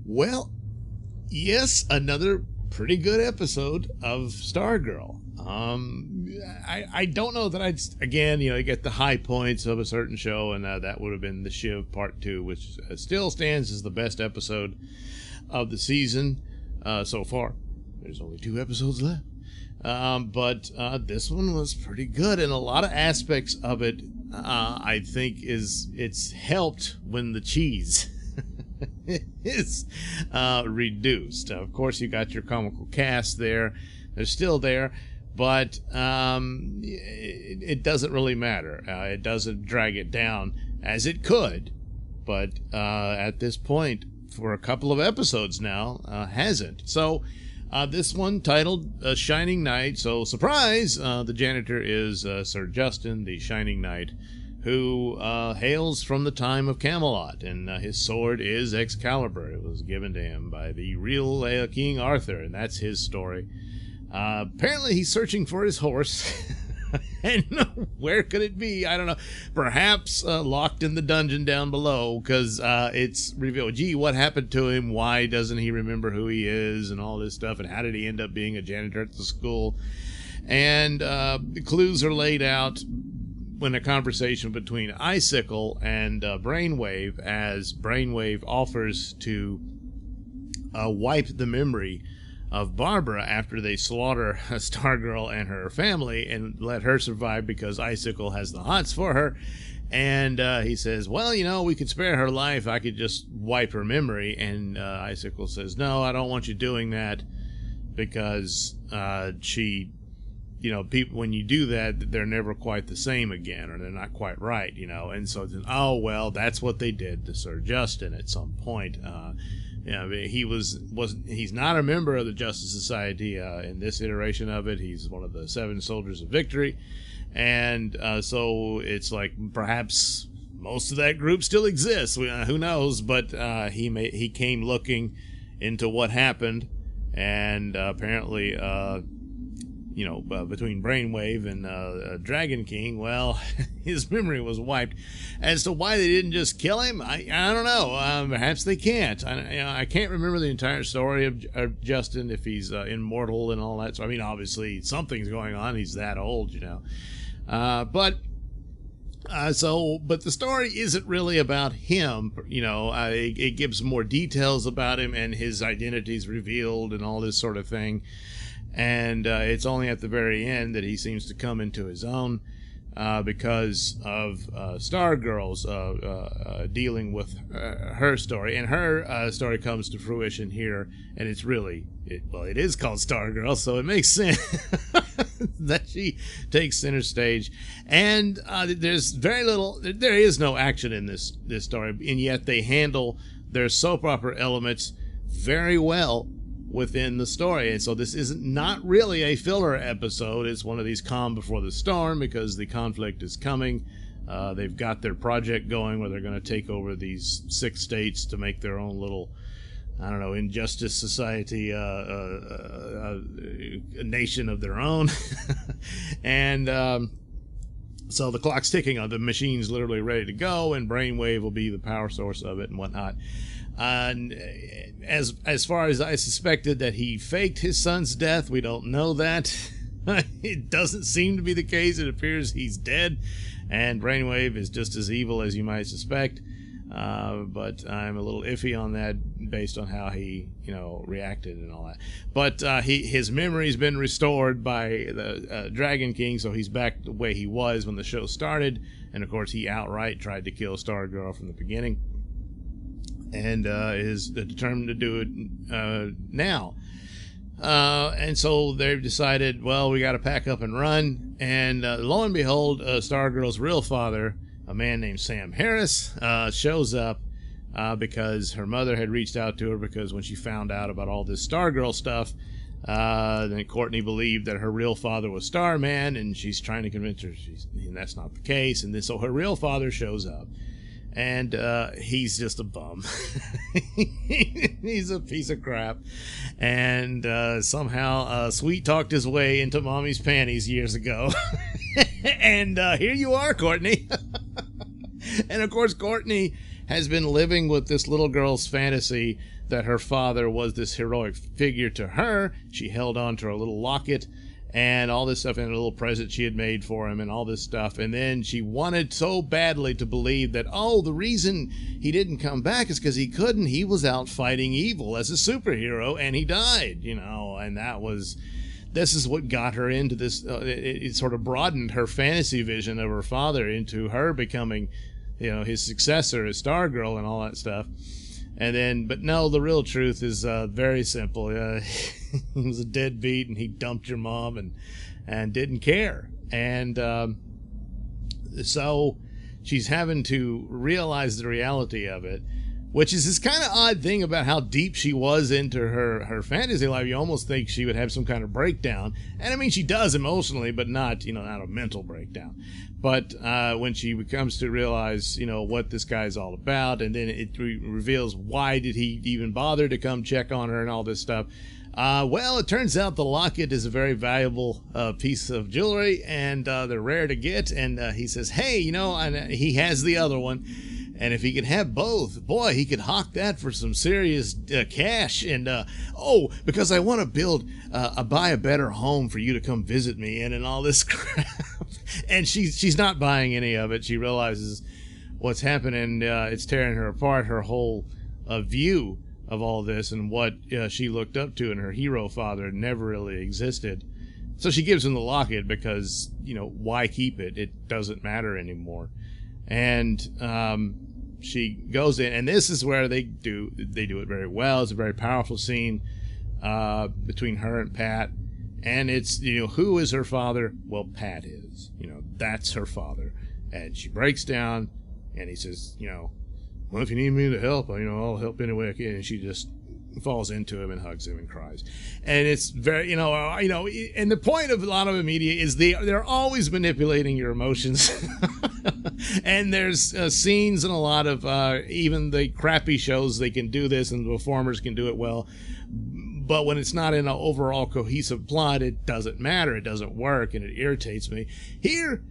Well, yes, another pretty good episode of Stargirl. I don't know that I'd, again, you get the high points of a certain show, and that would have been the Shiv Part 2, which still stands as the best episode of the season so far. There's only 2 episodes left. But this one was pretty good, and a lot of aspects of it, I think, it's helped when the cheese is reduced. Of course, you got your comical cast there. They're still there, but it doesn't really matter. It doesn't drag it down as it could, but at this point, for a couple of episodes now, hasn't. So this one titled Shining Knight. So surprise, the janitor is Sir Justin, the Shining Knight, who hails from the time of Camelot, and his sword is Excalibur. It was given to him by the real King Arthur, and that's his story. Apparently he's searching for his horse. And where could it be? I don't know. Perhaps locked in the dungeon down below, because it's revealed, gee, what happened to him? Why doesn't he remember who he is and all this stuff? And how did he end up being a janitor at the school? And the clues are laid out when a conversation between Icicle and Brainwave, as Brainwave offers to wipe the memory of Barbara after they slaughter Stargirl and her family and let her survive because Icicle has the hots for her. And he says, well, we could spare her life. I could just wipe her memory. And Icicle says, no, I don't want you doing that, because she, people, when you do that, they're never quite the same again, or they're not quite right, And so, oh, well, that's what they did to Sir Justin at some point. He's not a member of the Justice Society in this iteration of it. He's one of the 7 Soldiers of Victory, and so it's like perhaps most of that group still exists. Who knows? But he came looking into what happened, and apparently, between Brainwave and Dragon King, well, his memory was wiped. As to why they didn't just kill him, I don't know. Perhaps they can't. I can't remember the entire story of Justin, if he's immortal and all that. So, obviously something's going on. He's that old, But the story isn't really about him. It gives more details about him, and his identity's revealed and all this sort of thing. And it's only at the very end that he seems to come into his own, because of Stargirl's dealing with her story. And her story comes to fruition here, and it's really, it is called Stargirl, so it makes sense that she takes center stage. And there's very little, there is no action in this story, and yet they handle their soap opera elements very well within the story. And so this isn't not really a filler episode. It's one of these calm before the storm, because the conflict is coming. They've got their project going where they're going to take over these 6 states to make their own little, injustice society, a nation of their own. And so the clock's ticking on, the machine's literally ready to go, and Brainwave will be the power source of it and whatnot. As far as I suspected that he faked his son's death, we don't know that. It doesn't seem to be the case. It appears he's dead, and Brainwave is just as evil as you might suspect. But I'm a little iffy on that based on how he, reacted and all that. But his memory's been restored by the Dragon King, so he's back the way he was when the show started. And of course, he outright tried to kill Stargirl from the beginning, and is determined to do it now. And so they've decided, well, we got to pack up and run. And lo and behold, Stargirl's real father, a man named Sam Harris, shows up because her mother had reached out to her, because when she found out about all this Stargirl stuff, then Courtney believed that her real father was Starman, and she's trying to convince her and that's not the case. And then so her real father shows up. And he's just a bum. He's a piece of crap. And somehow sweet-talked his way into mommy's panties years ago. And here you are, Courtney. And, of course, Courtney has been living with this little girl's fantasy that her father was this heroic figure to her. She held on to her little locket and all this stuff, and a little present she had made for him and all this stuff. And then she wanted so badly to believe that, oh, the reason he didn't come back is because he couldn't. He was out fighting evil as a superhero, and he died, you know. And this is what got her into this. It sort of broadened her fantasy vision of her father into her becoming, you know, his successor as Stargirl and all that stuff. And then, but no, the real truth is very simple. He was a deadbeat, and he dumped your mom and didn't care. And so she's having to realize the reality of it, which is this kind of odd thing about how deep she was into her fantasy life. You almost think she would have some kind of breakdown. And I mean, she does emotionally, but not, you know, not a mental breakdown. But when she comes to realize, you know, what this guy's all about, and then it reveals why did he even bother to come check on her and all this stuff. Well, it turns out the locket is a very valuable piece of jewelry, and they're rare to get. And he says, hey, you know, and he has the other one. And if he could have both, boy, he could hawk that for some serious cash. And, oh, because I want to buy a better home for you to come visit me in and all this crap. And she's not buying any of it. She realizes what's happening. It's tearing her apart, her whole view of all this and what she looked up to, and her hero father never really existed. So she gives him the locket because, you know, why keep it? It doesn't matter anymore. And she goes in, and this is where they do it very well. It's a very powerful scene between her and Pat. And it's, you know, who is her father? Well, Pat is. You know, that's her father. And she breaks down, and he says, you know, well, if you need me to help, you know, I'll help any way I can. And she just falls into him and hugs him and cries. And it's very, you know, and the point of a lot of the media is they're always manipulating your emotions. And there's scenes in a lot of even the crappy shows, they can do this, and the performers can do it well. But when it's not in an overall cohesive plot, it doesn't matter. It doesn't work, and it irritates me. Here,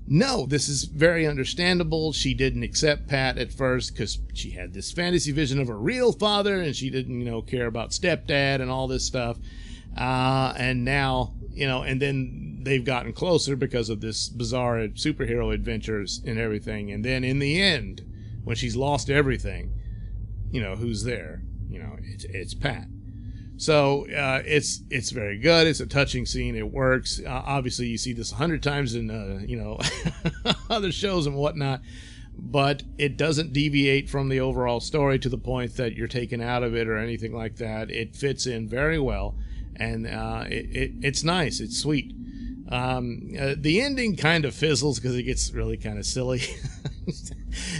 no, this is very understandable. She didn't accept Pat at first because she had this fantasy vision of a real father, and she didn't, you know, care about stepdad and all this stuff. And now, you know, and then they've gotten closer because of this bizarre superhero adventures and everything. And then in the end, when she's lost everything, you know, who's there? You know, it's Pat. So it's very good. It's a touching scene. It works. Obviously, you see this 100 times in you know, other shows and whatnot, but it doesn't deviate from the overall story to the point that you're taken out of it or anything like that. It fits in very well, and it's nice. It's sweet. The ending kind of fizzles because it gets really kind of silly.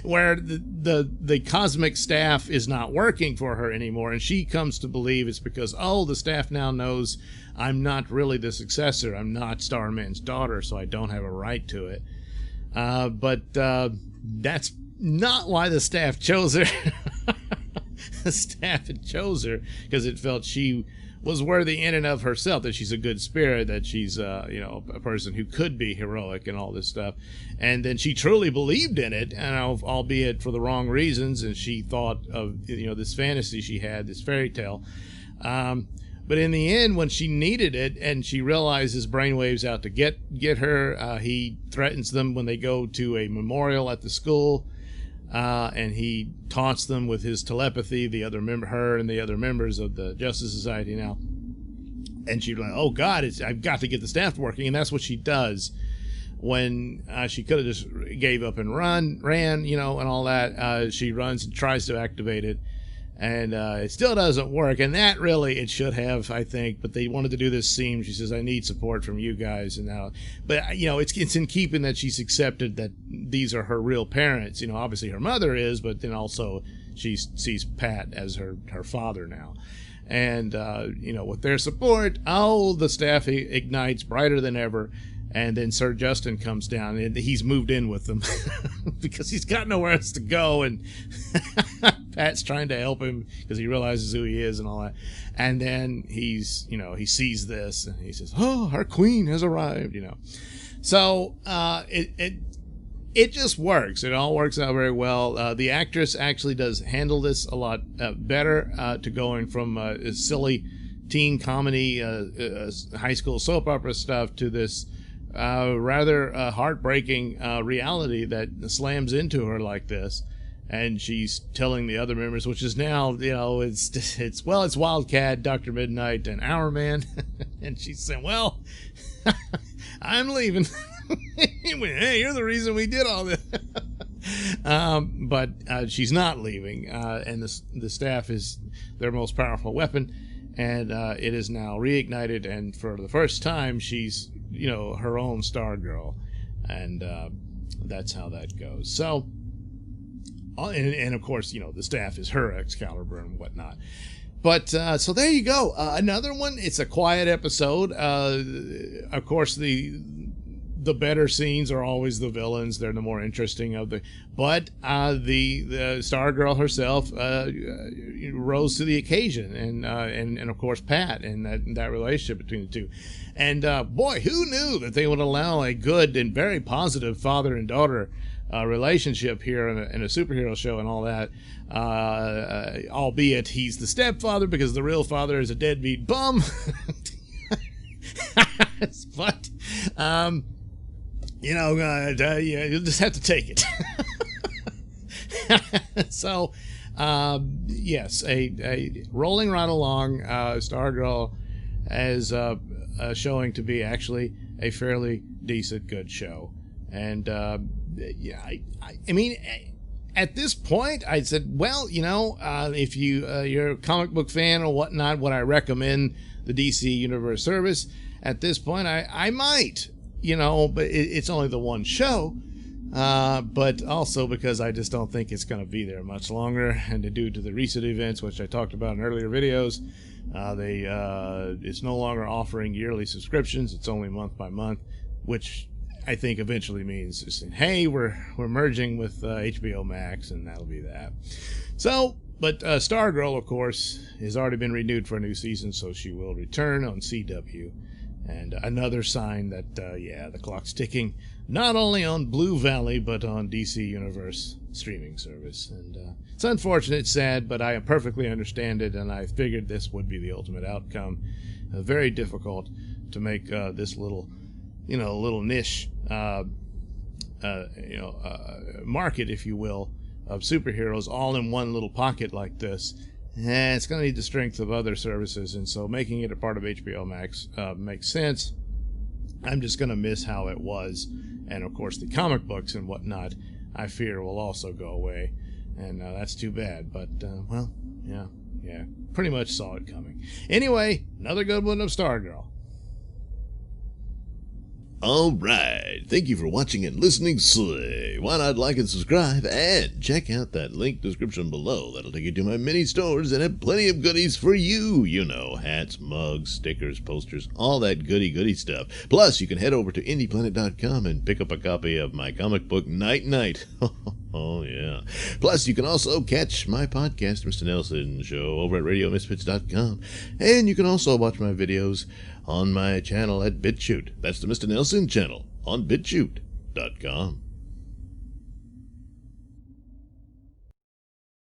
Where the cosmic staff is not working for her anymore, and she comes to believe it's because, oh, the staff now knows I'm not really the successor. I'm not Starman's daughter, so I don't have a right to it. But that's not why the staff chose her. The staff had chose her because it felt she was worthy in and of herself, that she's a good spirit, that she's you know, a person who could be heroic and all this stuff. And then she truly believed in it, and albeit for the wrong reasons, and she thought of, you know, this fantasy she had, this fairy tale. But in the end, when she needed it and she realizes Brainwave's out to get her, he threatens them when they go to a memorial at the school. And he taunts them with his telepathy, her and the other members of the Justice Society now. And she's like, oh God, I've got to get the staff working. And that's what she does when she could have just gave up and ran, you know, and all that. She runs and tries to activate it. And it still doesn't work. And that really, it should have, I think. But they wanted to do this scene. She says, I need support from you guys. And now, but, you know, it's in keeping that she's accepted that these are her real parents. You know, obviously her mother is, but then also she sees Pat as her father now. And, you know, with their support, the staff ignites brighter than ever. And then Sir Justin comes down, and he's moved in with them because he's got nowhere else to go. And Pat's trying to help him because he realizes who he is and all that. And then he sees this, and he says, oh, our queen has arrived, you know. So it just works. It all works out very well. The actress actually does handle this a lot better, to going from a silly teen comedy, high school soap opera stuff to this rather heartbreaking reality that slams into her like this. And she's telling the other members, which is now, it's Wildcat, Dr. Midnight, and Our Man. And she's saying, well, I'm leaving. Hey, you're the reason we did all this. But she's not leaving, and the staff is their most powerful weapon, and it is now reignited, and for the first time, she's, her own Stargirl, and that's how that goes. So, and of course, the staff is her Excalibur and whatnot. But, so there you go. Another one, it's a quiet episode. Of course, the better scenes are always the villains. They're the more interesting of the. But the Stargirl herself rose to the occasion, and of course Pat, and that relationship between the two. And boy, who knew that they would allow a good and very positive father and daughter relationship here in a superhero show and all that. Albeit he's the stepfather because the real father is a deadbeat bum. But you just have to take it. So, yes, a rolling right along, Stargirl as showing to be actually a fairly decent, good show. And I mean, at this point, I said, well, if you're a comic book fan or whatnot, would I recommend the DC Universe service? At this point, I might. But it's only the one show, but also because I just don't think it's going to be there much longer, and due to the recent events, which I talked about in earlier videos, it's no longer offering yearly subscriptions. It's only month by month, which I think eventually means just saying, hey, we're merging with HBO Max, and that'll be that. So, but Stargirl, of course, has already been renewed for a new season, so she will return on CW. And another sign that, the clock's ticking, not only on Blue Valley, but on DC Universe streaming service. And it's unfortunate, it's sad, but I perfectly understand it, and I figured this would be the ultimate outcome. Very difficult to make this little niche, market, if you will, of superheroes all in one little pocket like this. It's going to need the strength of other services, and so making it a part of HBO Max makes sense. I'm just going to miss how it was, and of course the comic books and whatnot, I fear, will also go away, and that's too bad. But well, yeah, pretty much saw it coming. Anyway, another good one of Stargirl. Alright, thank you for watching and listening. Why not like and subscribe, and check out that link description below. That'll take you to my mini stores and have plenty of goodies for you. Hats, mugs, stickers, posters, all that goody stuff. Plus, you can head over to indieplanet.com and pick up a copy of my comic book Night Night. Oh, yeah. Plus, you can also catch my podcast, Mr Nailsin Show, over at RadioMisfits.com. And you can also watch my videos on my channel at BitChute. That's the Mr Nailsin channel on BitChute.com.